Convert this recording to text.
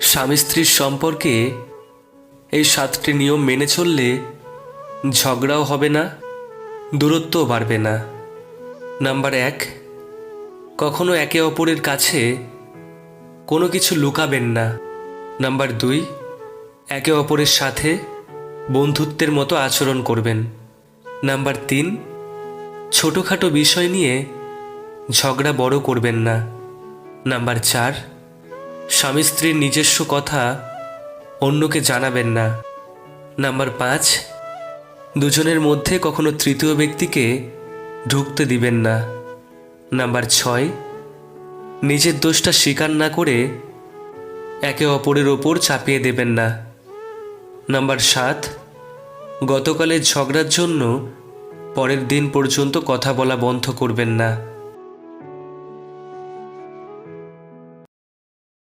স্বামী স্ত্রীর সম্পর্কে এই 7টি নিয়ম মেনে চললে ঝগড়াও হবে না, দূরত্বও বাড়বে না। নাম্বার 1, কখনো একে অপরের কাছে কোনো কিছু লুকাবেন না। নাম্বার 2, একে অপরের সাথে বন্ধুত্বের মতো আচরণ করবেন। নাম্বার 3, ছোটোখাটো বিষয় নিয়ে ঝগড়া বড় করবেন না। নাম্বার 4, স্বামী স্ত্রীর নিজস্ব কথা অন্যকে জানাবেন না। নাম্বার 5, দুজনের মধ্যে কখনো তৃতীয় ব্যক্তিকে ঢুকতে দিবেন না। নাম্বার 6, নিজের দোষটা স্বীকার না করে একে অপরের ওপর চাপিয়ে দেবেন না। নাম্বার 7, গতকালের ঝগড়ার জন্য পরের দিন পর্যন্ত কথা বলা বন্ধ করবেন না।